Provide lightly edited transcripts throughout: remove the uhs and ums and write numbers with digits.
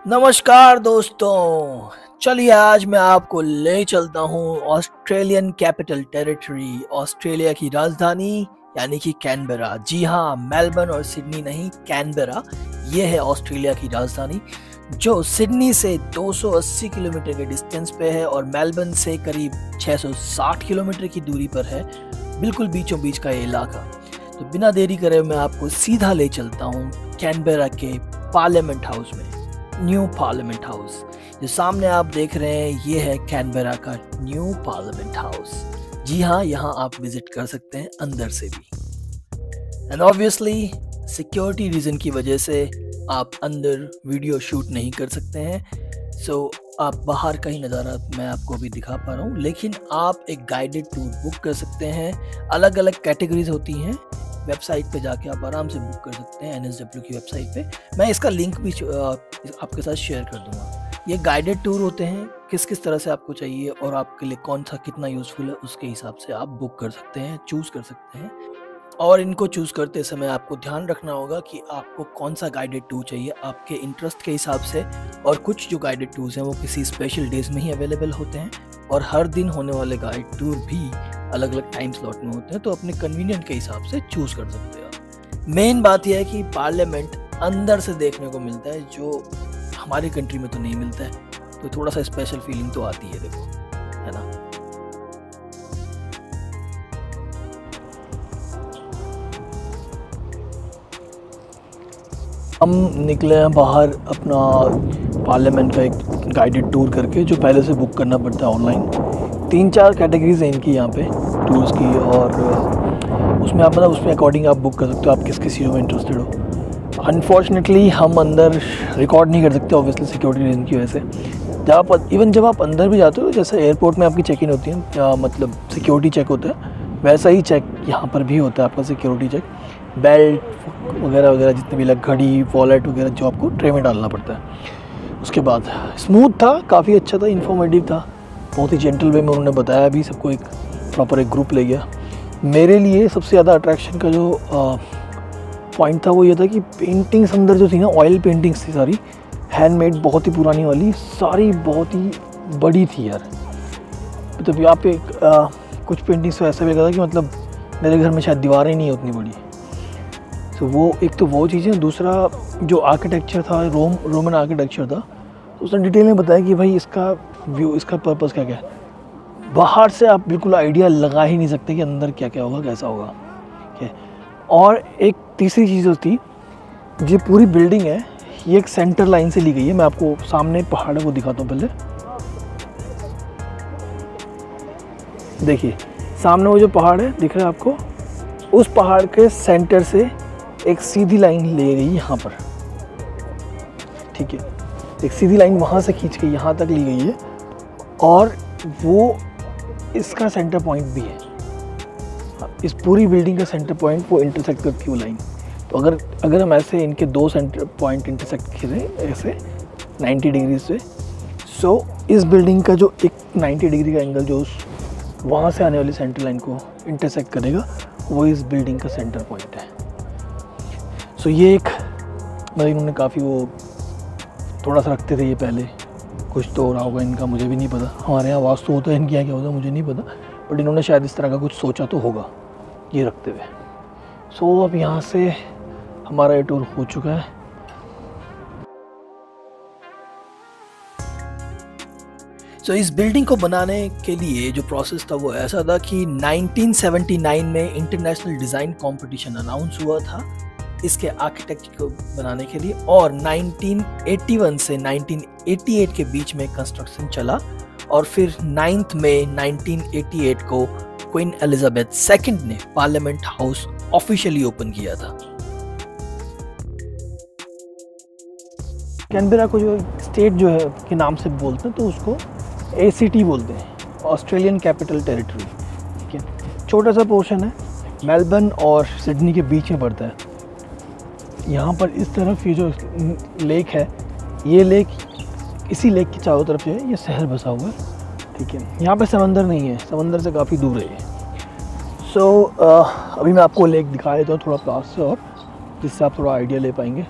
नमस्कार दोस्तों, चलिए आज मैं आपको ले चलता हूँ ऑस्ट्रेलियन कैपिटल टेरिटरी, ऑस्ट्रेलिया की राजधानी यानी कि कैनबेरा। जी हाँ, मेलबर्न और सिडनी नहीं, कैनबेरा ये है ऑस्ट्रेलिया की राजधानी, जो सिडनी से 280 किलोमीटर के डिस्टेंस पे है और मेलबर्न से करीब 660 किलोमीटर की दूरी पर है। बिल्कुल बीचों बीच का ये इलाका। तो बिना देरी करे मैं आपको सीधा ले चलता हूँ कैनबेरा के पार्लियामेंट हाउस में, न्यू पार्लियामेंट हाउस। जो सामने आप देख रहे हैं ये है कैनबेरा का न्यू पार्लियामेंट हाउस। जी हाँ, यहाँ आप विजिट कर सकते हैं अंदर से भी। एंड ऑब्वियसली सिक्योरिटी रीजन की वजह से आप अंदर वीडियो शूट नहीं कर सकते हैं। सो आप बाहर का ही नज़ारा मैं आपको अभी दिखा पा रहा हूँ, लेकिन आप एक गाइडेड टूर बुक कर सकते हैं। अलग अलग कैटेगरीज होती हैं, वेबसाइट पे जाके आप आराम से बुक कर सकते हैं NSW की वेबसाइट पे। मैं इसका लिंक भी आपके साथ शेयर कर दूंगा। ये गाइडेड टूर होते हैं, किस किस तरह से आपको चाहिए और आपके लिए कौन सा कितना यूज़फुल है उसके हिसाब से आप बुक कर सकते हैं, चूज़ कर सकते हैं। और इनको चूज़ करते समय आपको ध्यान रखना होगा कि आपको कौन सा गाइडेड टूर चाहिए आपके इंटरेस्ट के हिसाब से। और कुछ जो गाइडेड टूर्स हैं वो किसी स्पेशल डेज में ही अवेलेबल होते हैं और हर दिन होने वाले गाइड टूर भी अलग अलग टाइम स्लॉट में होते हैं, तो अपने कन्वीनियंट के हिसाब से चूज़ कर सकते हो। मेन बात यह है कि पार्लियामेंट अंदर से देखने को मिलता है, जो हमारी कंट्री में तो नहीं मिलता है, तो थोड़ा सा स्पेशल फीलिंग तो आती है, देखो, है ना। हम निकले हैं बाहर अपना पार्लियामेंट का एक गाइडेड टूर करके, जो पहले से बुक करना पड़ता है ऑनलाइन। 3-4 कैटेगरीज हैं इनकी यहाँ पे टूर्स की, और उसमें आप उसमें अकॉर्डिंग आप बुक कर सकते हो, आप किस किस चीज़ों में इंटरेस्टेड हो। अनफॉर्चुनेटली हम अंदर रिकॉर्ड नहीं कर सकते, ऑब्वियसली सिक्योरिटी रीजन की वजह से। जब आप अंदर भी जाते हो, जैसे एयरपोर्ट में आपकी चेक इन होती है, या मतलब सिक्योरिटी चेक होता है, वैसा ही चेक यहाँ पर भी होता है आपका सिक्योरिटी चेक। बेल्ट वगैरह वगैरह जितने भी लग, घड़ी, वॉलेट वगैरह जो आपको ट्रे में डालना पड़ता है। उसके बाद स्मूथ था, काफ़ी अच्छा था, इन्फॉर्मेटिव था, बहुत ही जेंटल वे में उन्होंने बताया भी सबको। एक प्रॉपर एक ग्रुप ले गया। मेरे लिए सबसे ज़्यादा अट्रैक्शन का जो पॉइंट था वो ये था कि पेंटिंग्स अंदर जो थी ना, ऑयल पेंटिंग्स थी सारी, हैंडमेड, बहुत ही पुरानी वाली, सारी बहुत ही बड़ी थी यार। मतलब यहाँ पे कुछ पेंटिंग्स तो ऐसा भी लगा था कि मतलब मेरे घर में शायद दीवारें नहीं उतनी बड़ी। तो वो एक तो वो चीज़ें, दूसरा जो आर्किटेक्चर था, रोमन आर्किटेक्चर था, तो उसने डिटेल में बताया कि भाई इसका व्यू, इसका पर्पस क्या क्या है। बाहर से आप बिल्कुल आइडिया लगा ही नहीं सकते कि अंदर क्या क्या होगा, कैसा होगा, ठीक है। और एक तीसरी चीज़ होती, ये पूरी बिल्डिंग है, ये एक सेंटर लाइन से ली गई है। मैं आपको सामने पहाड़ को दिखाता हूँ। पहले देखिए, सामने वो जो पहाड़ है दिख रहा है आपको, उस पहाड़ के सेंटर से एक सीधी लाइन ले गई यहाँ पर, ठीक है। एक सीधी लाइन वहाँ से खींच के यहाँ तक ली गई है, और वो इसका सेंटर पॉइंट भी है। इस पूरी बिल्डिंग का सेंटर पॉइंट वो इंटरसेक्ट करती है वो लाइन। तो अगर हम ऐसे इनके दो सेंटर पॉइंट इंटरसेक्ट करें ऐसे 90 डिग्री से, सो इस बिल्डिंग का जो एक 90 डिग्री का एंगल जो वहाँ से आने वाली सेंटर लाइन को इंटरसेक्ट करेगा, वो इस बिल्डिंग का सेंटर पॉइंट है। सो ये एक मतलब इन्होंने काफ़ी वो थोड़ा सा रखते थे ये पहले, कुछ तो हो रहा होगा इनका, मुझे भी नहीं पता। हमारे यहाँ वास्तु होता है, इनके यहाँ क्या होता है मुझे नहीं पता, बट इन्होंने शायद इस तरह का कुछ सोचा तो होगा ये रखते हुए। सो अब यहाँ से हमारा ये टूर हो चुका है। सो इस बिल्डिंग को बनाने के लिए जो प्रोसेस था वो ऐसा था कि 1979 में इंटरनेशनल डिज़ाइन कंपटीशन अनाउंस हुआ था इसके आर्किटेक्चर को बनाने के लिए, और 1981 से 1988 के बीच में कंस्ट्रक्शन चला, और फिर 9 मई 1988 को क्वीन एलिजाबेथ सेकंड ने पार्लियामेंट हाउस ऑफिशियली ओपन किया था। कैनबेरा को जो स्टेट जो है के नाम से बोलते हैं, तो उसको ACT बोलते हैं, ऑस्ट्रेलियन कैपिटल टेरिटरी, ठीक है। छोटा सा पोर्शन है, मेलबर्न और सिडनी के बीच में पड़ता है। यहाँ पर इस तरफ ये जो लेक है, ये लेक, इसी लेक की चारों तरफ जो है ये शहर बसा हुआ है, ठीक है। यहाँ पे समंदर नहीं है, समंदर से काफ़ी दूर है ये। सो अभी मैं आपको लेक दिखा देता हूँ थोड़ा पास से, और जिससे आप थोड़ा आइडिया ले पाएंगे।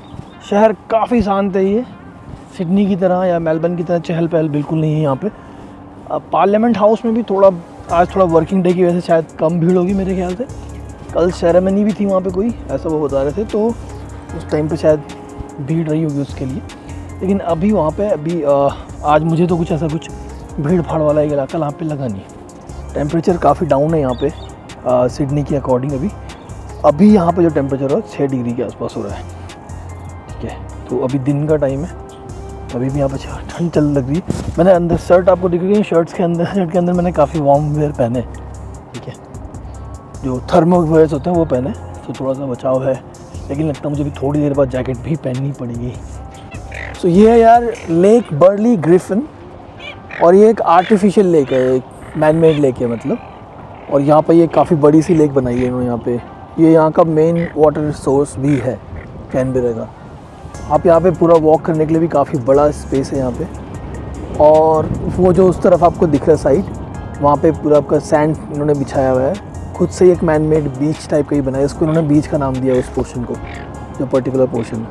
शहर काफ़ी शांत है ये, सिडनी की तरह या मेलबर्न की तरह चहल पहल बिल्कुल नहीं है यहाँ पे। पार्लियामेंट हाउस में भी आज थोड़ा वर्किंग डे की वजह से शायद कम भीड़ होगी मेरे ख्याल से। कल सेरेमनी भी थी वहाँ पे कोई, ऐसा वो बता रहे थे, तो उस टाइम पे शायद भीड़ रही होगी उसके लिए। लेकिन अभी वहाँ पे आज मुझे तो कुछ भीड़ भाड़ वाला एक इलाका यहाँ पे लगा नहीं। टेम्परेचर काफ़ी डाउन है यहाँ पे सिडनी के अकॉर्डिंग। अभी यहाँ पे जो टेम्परेचर है 6 डिग्री के आसपास हो रहा है, ठीक है। तो अभी दिन का टाइम है, अभी भी यहाँ पे ठंड चल लग रही है। मैंने अंदर शर्ट आपको दिख रही है, शर्ट के अंदर मैंने काफ़ी वार्म वेयर पहने, ठीक है, जो थर्मो वेयर्स होते हैं वो पहने, तो थोड़ा सा बचाव है। लेकिन लगता है मुझे भी थोड़ी देर बाद जैकेट भी पहननी पड़ेगी। सो ये है यार लेक बर्ली ग्रिफिन, और ये एक आर्टिफिशियल लेक है, एक मैन मेड लेक है मतलब। और यहाँ पर ये काफ़ी बड़ी सी लेक बनाई है इन्होंने यहाँ पे। ये यहाँ का मेन वाटर सोर्स भी है कैनबेरा का। आप यहाँ पे पूरा वॉक करने के लिए भी काफ़ी बड़ा स्पेस है यहाँ पे। और वो जो उस तरफ आपको दिख रहा है साइड, वहाँ पे पूरा आपका सैंड इन्होंने बिछाया हुआ है। खुद से एक मैन मेड बीच टाइप का ही बनाया, इसको इन्होंने बीच का नाम दिया उस पोर्शन को, जो पर्टिकुलर पोर्शन है।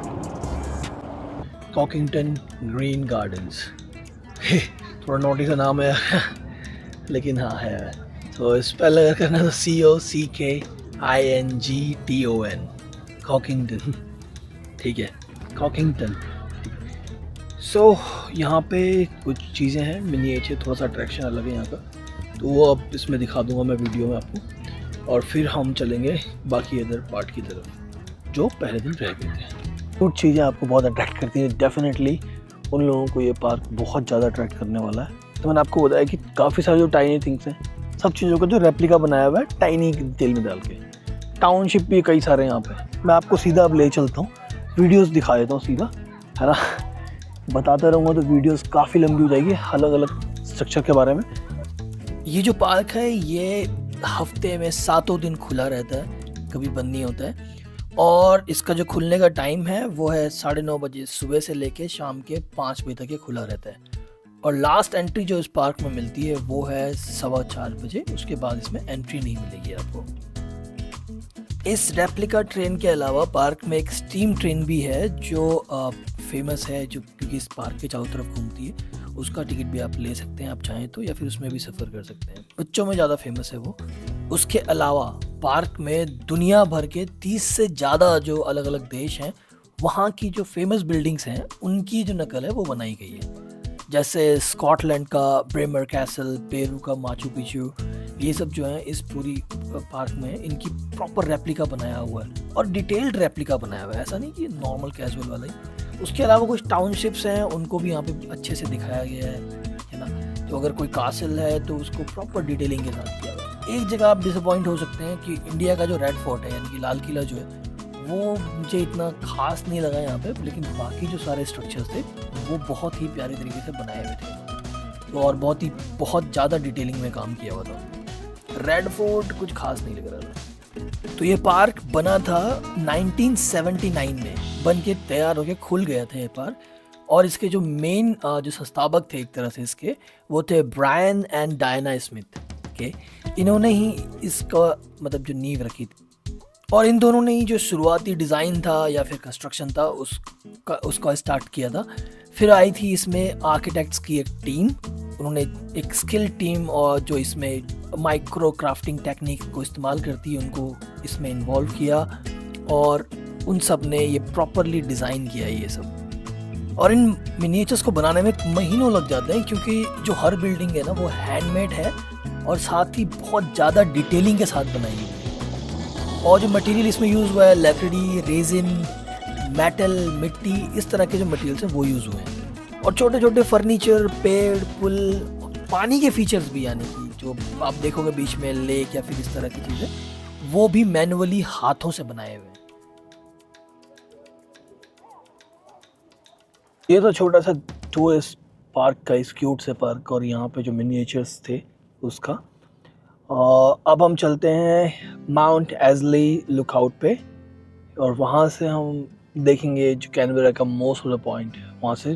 कॉकिंगटन ग्रीन गार्डन्स थोड़ा नोटी सा नाम है लेकिन हाँ है। तो स्पेल अगर करना तो COCKINGTON, कॉकिंगटन, ठीक है, कॉकिंगटन। सो यहाँ पे कुछ चीज़ें हैं मिनिएचर, थोड़ा सा अट्रैक्शन अलग है यहाँ का, तो वो अब इसमें दिखा दूंगा मैं वीडियो में आपको। और फिर हम चलेंगे बाकी अदर पार्ट की तरफ जो पहले दिन रह गए थे। कुछ चीज़ें आपको बहुत अट्रैक्ट करती हैं, डेफिनेटली उन लोगों को ये पार्क बहुत ज़्यादा अट्रैक्ट करने वाला है। तो मैंने आपको बताया कि काफ़ी सारे जो टाइनी थिंग्स हैं, सब चीज़ों का जो रेप्लिका बनाया हुआ है टाइनी तेल में डाल के। टाउनशिप भी कई सारे यहाँ पे, मैं आपको सीधा अब ले चलता हूँ, वीडियोस दिखा देता हूँ सीधा, है ना। बताता रहूँगा तो वीडियोस काफ़ी लंबी हो जाएगी अलग अलग स्ट्रक्चर के बारे में। ये जो पार्क है ये हफ्ते में 7 दिन खुला रहता है, कभी बंद नहीं होता है। और इसका जो खुलने का टाइम है वो है 9:30 बजे सुबह से लेके शाम के 5 बजे तक ये खुला रहता है। और लास्ट एंट्री जो इस पार्क में मिलती है वो है 4:15 बजे, उसके बाद इसमें एंट्री नहीं मिलेगी आपको। इस रेप्लिका ट्रेन के अलावा पार्क में एक स्टीम ट्रेन भी है जो फेमस है, जो क्योंकि इस पार्क के चारों तरफ घूमती है। उसका टिकट भी आप ले सकते हैं आप चाहें तो, या फिर उसमें भी सफ़र कर सकते हैं। बच्चों में ज़्यादा फेमस है वो। उसके अलावा पार्क में दुनिया भर के 30 से ज़्यादा जो अलग अलग देश हैं, वहाँ की जो फेमस बिल्डिंग्स हैं उनकी जो नकल है वो बनाई गई है। जैसे स्कॉटलैंड का ब्रेमर कैसल, पेरू का माचू पिचू, ये सब जो है इस पूरी पार्क में इनकी प्रॉपर रेप्लिका बनाया हुआ है, और डिटेल्ड रेप्लिका बनाया हुआ है, ऐसा नहीं कि नॉर्मल कैजुअल वाला ही। उसके अलावा कुछ टाउनशिप्स हैं, उनको भी यहाँ पे अच्छे से दिखाया गया है ना। तो अगर कोई कासल है तो उसको प्रॉपर डिटेलिंग के साथ किया हुआ है। एक जगह आप डिसअपॉइंट हो सकते हैं कि इंडिया का जो रेड फोर्ट है यानी कि लाल किला जो है वो मुझे इतना खास नहीं लगा यहाँ पे, लेकिन बाकी जो सारे स्ट्रक्चर्स थे वो बहुत ही प्यारे तरीके से बनाए हुए थे, तो और बहुत ज़्यादा डिटेलिंग में काम किया हुआ था। रेड फोर्ट कुछ खास नहीं लग रहा था। तो ये पार्क बना था 1979 में, बन के तैयार होके खुल गया था ये पार्क। और इसके जो मेन जो संस्थापक थे एक तरह से इसके, वो थे ब्रायन एंड डायना स्मिथ के। इन्होंने ही इसका मतलब जो नींव रखी थी, और इन दोनों ने ही जो शुरुआती डिज़ाइन था या फिर कंस्ट्रक्शन था उसका स्टार्ट किया था। फिर आई थी इसमें आर्किटेक्ट्स की एक टीम, उन्होंने एक स्किल टीम और जो इसमें माइक्रो क्राफ्टिंग टेक्निक को इस्तेमाल करती है उनको इसमें इन्वॉल्व किया, और उन सब ने ये प्रॉपरली डिज़ाइन किया ये सब। और इन मिनिएचर्स को बनाने में महीनों लग जाते हैं, क्योंकि जो हर बिल्डिंग है ना वो हैंडमेड है और साथ ही बहुत ज़्यादा डिटेलिंग के साथ बनाई है। और जो मटेरियल इसमें यूज़ हुआ है लकड़ी, रेजिन, मेटल, मिट्टी, इस तरह के जो मटेरियल्स हैं वो यूज़ हुए हैं। और छोटे छोटे फर्नीचर, पेड़, पुल, पानी के फीचर्स भी, यानी कि जो आप देखोगे बीच में लेक या फिर इस तरह की चीज़ें, वो भी मैनुअली हाथों से बनाए हुए हैं। ये तो छोटा सा टूरिस्ट पार्क का इस क्यूट से पार्क और यहाँ पे जो मिनिएचर्स थे उसका। अब हम चलते हैं माउंट एजली लुकआउट पे, और वहाँ से हम देखेंगे जो कैनबेरा का मोस्ट ऑफ द पॉइंट है, वहाँ से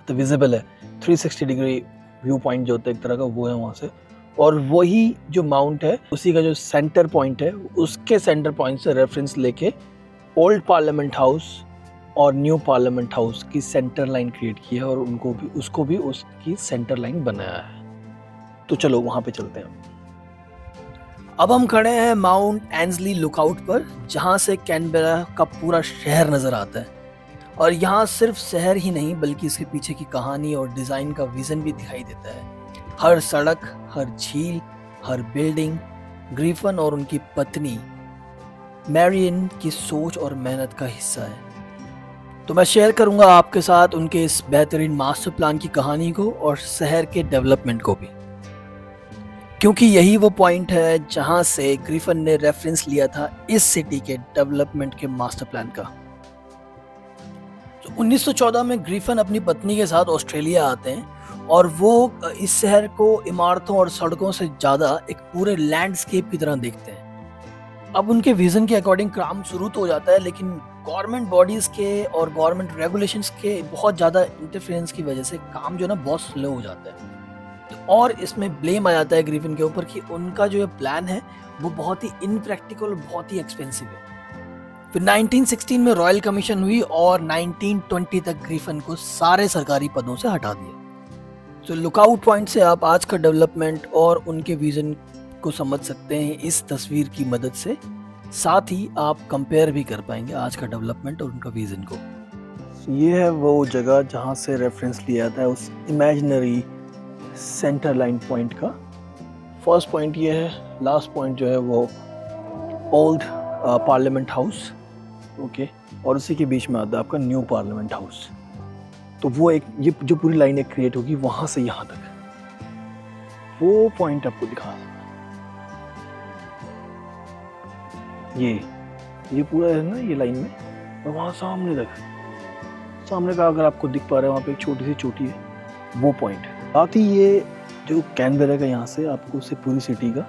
तो विजिबल है 360 डिग्री व्यू पॉइंट जो होता है एक तरह का, वो है वहाँ से। और वही जो माउंट है उसी का जो सेंटर पॉइंट है, उसके सेंटर पॉइंट से रेफरेंस लेके ओल्ड पार्लियामेंट हाउस और न्यू पार्लियामेंट हाउस की सेंटर लाइन क्रिएट की है और उसको भी उसकी सेंटर लाइन बनाया है। तो चलो वहाँ पे चलते हैं। अब हम खड़े हैं माउंट एंसली लुकआउट पर, जहाँ से कैनबेरा का पूरा शहर नज़र आता है। और यहाँ सिर्फ शहर ही नहीं बल्कि इसके पीछे की कहानी और डिज़ाइन का विज़न भी दिखाई देता है। हर सड़क, हर झील, हर बिल्डिंग ग्रिफिन और उनकी पत्नी मैरियन की सोच और मेहनत का हिस्सा है। तो मैं शेयर करूंगा आपके साथ उनके इस बेहतरीन मास्टर प्लान की कहानी को और शहर के डेवलपमेंट को भी, क्योंकि यही वो पॉइंट है जहां से ग्रिफिन ने रेफरेंस लिया था इस सिटी के डेवलपमेंट के मास्टर प्लान का। तो 1914 में ग्रिफिन अपनी पत्नी के साथ ऑस्ट्रेलिया आते हैं और वो इस शहर को इमारतों और सड़कों से ज़्यादा एक पूरे लैंडस्केप की तरह देखते हैं। अब उनके विजन के अकॉर्डिंग काम शुरू तो हो जाता है, लेकिन गवर्नमेंट बॉडीज़ के और गवर्नमेंट रेगुलेशंस के बहुत ज़्यादा इंटरफेरेंस की वजह से काम जो है ना बहुत स्लो हो जाता है। और इसमें ब्लेम आ जाता है ग्रिफिन के ऊपर कि उनका जो प्लान है वो बहुत ही इनप्रैक्टिकल और बहुत ही एक्सपेंसिव है। फिर 1916 में रॉयल कमीशन हुई और 1920 तक ग्रिफिन को सारे सरकारी पदों से हटा दिया। तो लुकआउट पॉइंट से आप आज का डेवलपमेंट और उनके विजन को समझ सकते हैं इस तस्वीर की मदद से। साथ ही आप कंपेयर भी कर पाएंगे आज का डेवलपमेंट और उनका विजन को। ये है वो जगह जहाँ से रेफरेंस लिया था उस इमेजिनरी सेंटर लाइन पॉइंट का। फर्स्ट पॉइंट ये है, लास्ट पॉइंट जो है वो ओल्ड पार्लियामेंट हाउस, ओके, और उसी के बीच में आता है आपका न्यू पार्लियामेंट हाउस। तो वो एक ये जो पूरी लाइन एक क्रिएट होगी वहाँ से यहाँ तक, वो पॉइंट आपको दिखा। ये पूरा है ना ये लाइन में, और वहाँ सामने तक, सामने का अगर आपको दिख पा रहा है वहाँ पे एक छोटी सी चोटी है, वो पॉइंट। साथ ही ये जो कैनबेरा का यहाँ से आपको उससे पूरी सिटी का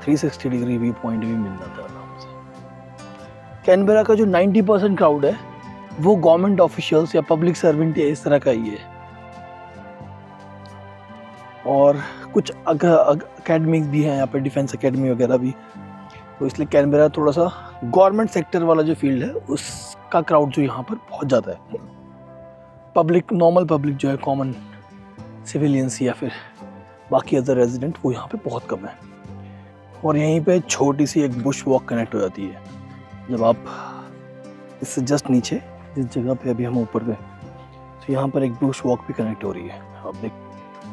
360 डिग्री व्यू पॉइंट भी मिल जाता है आराम से। कैनबेरा का जो 90% क्राउड है वो गवर्नमेंट ऑफिशियल्स या पब्लिक सर्वेंट या इस तरह का ही है, और कुछ अकेडमीज भी हैं यहाँ पे, डिफेंस अकेडमी वगैरह भी। तो इसलिए कैनबेरा थोड़ा सा गवर्नमेंट सेक्टर वाला जो फील्ड है उसका क्राउड जो यहाँ पर बहुत ज़्यादा है। पब्लिक, नॉर्मल पब्लिक जो है, कॉमन सिविलियंस या फिर बाकी अदर रेजिडेंट, वो यहाँ पे बहुत कम है। और यहीं पे छोटी सी एक बुश वॉक कनेक्ट हो जाती है। जब आप इससे जस्ट नीचे जिस जगह पे अभी हम ऊपर थे, तो यहाँ पर एक बुश वॉक भी कनेक्ट हो रही है, आप देख।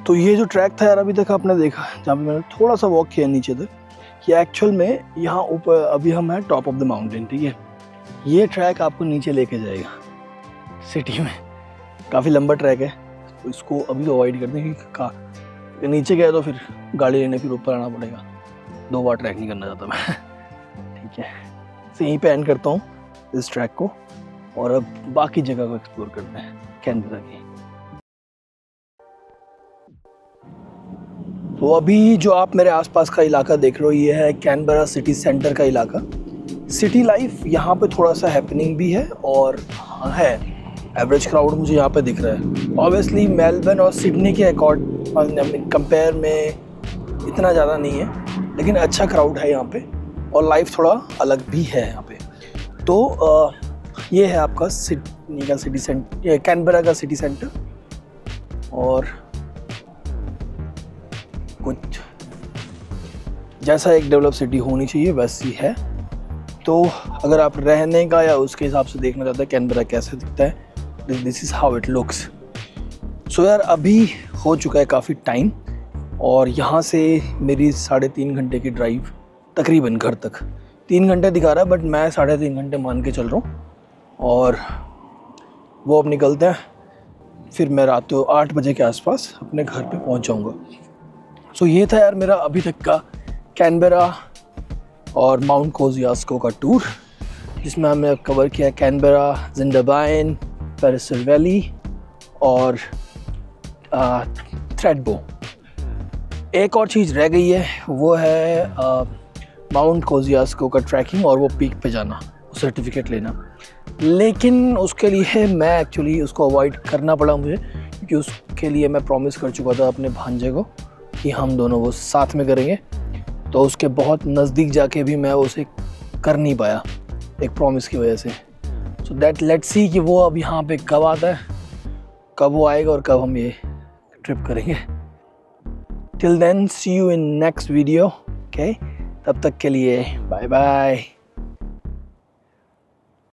तो ये जो ट्रैक था यार अभी तक आपने देखा, जहाँ पे मैंने थोड़ा सा वॉक किया नीचे तक, कि एक्चुअल में यहाँ ऊपर अभी हम हैं टॉप ऑफ द माउंटेन, ठीक है। ये ट्रैक आपको नीचे लेके जाएगा सिटी में, काफ़ी लंबा ट्रैक है, तो इसको अभी अवॉइड करते हैं कि नीचे गए तो फिर गाड़ी लेने फिर ऊपर आना पड़ेगा। 2 बार ट्रैक नहीं करना चाहता मैं, ठीक है। तो यहीं पे एंड करता हूँ इस ट्रैक को, और अब बाकी जगह को एक्सप्लोर करते हैं कैनबेरा की। तो अभी जो आप मेरे आसपास का इलाका देख रहे हो ये है कैनबेरा सिटी सेंटर का इलाका। सिटी लाइफ यहाँ पे थोड़ा सा हैपनिंग भी है और है, एवरेज क्राउड मुझे यहाँ पे दिख रहा है। ऑब्वियसली मेलबर्न और सिडनी के कंपेयर में इतना ज़्यादा नहीं है, लेकिन अच्छा क्राउड है यहाँ पे और लाइफ थोड़ा अलग भी है यहाँ पे। तो ये है आपका सिडनी का सिटी सेंटर, कैनबेरा का सिटी सेंटर, और कुछ जैसा एक डेवलप सिटी होनी चाहिए वैसी है। तो अगर आप रहने का या उसके हिसाब से देखना चाहते हैं कैनबेरा कैसे दिखता है, this is how it looks. So यार अभी हो चुका है काफ़ी टाइम, और यहाँ से मेरी 3.5 घंटे की ड्राइव तकरीबन घर तक। 3 घंटे दिखा रहा है बट मैं 3.5 घंटे मान के चल रहा हूँ, और वो अब निकलते हैं। फिर मैं रात को 8 बजे के आसपास अपने घर पे पहुँच जाऊँगा। सो ये था यार मेरा अभी तक का कैनबेरा और माउंट कोजियास्को का टूर, जिसमें हमने कवर किया कैनबेरा, जिंडाबाइन, पेरिसल वैली और थ्रेडबो। एक और चीज़ रह गई है, वो है माउंट कोजियास्को का ट्रैकिंग और वो पीक पे जाना, सर्टिफिकेट लेना। लेकिन उसके लिए मैं एक्चुअली उसको अवॉइड करना पड़ा मुझे, क्योंकि उसके लिए मैं प्रॉमिस कर चुका था अपने भांजे को कि हम दोनों वो साथ में करेंगे। तो उसके बहुत नज़दीक जाके भी मैं उसे कर नहीं पाया एक प्रॉमिस की वजह से। सो दैट लेट्स सी कि वो अब यहाँ पे कब आता है, कब वो आएगा और कब हम ये ट्रिप करेंगे। Till then see you in next video. Okay, तब तक के लिए बाय बाय।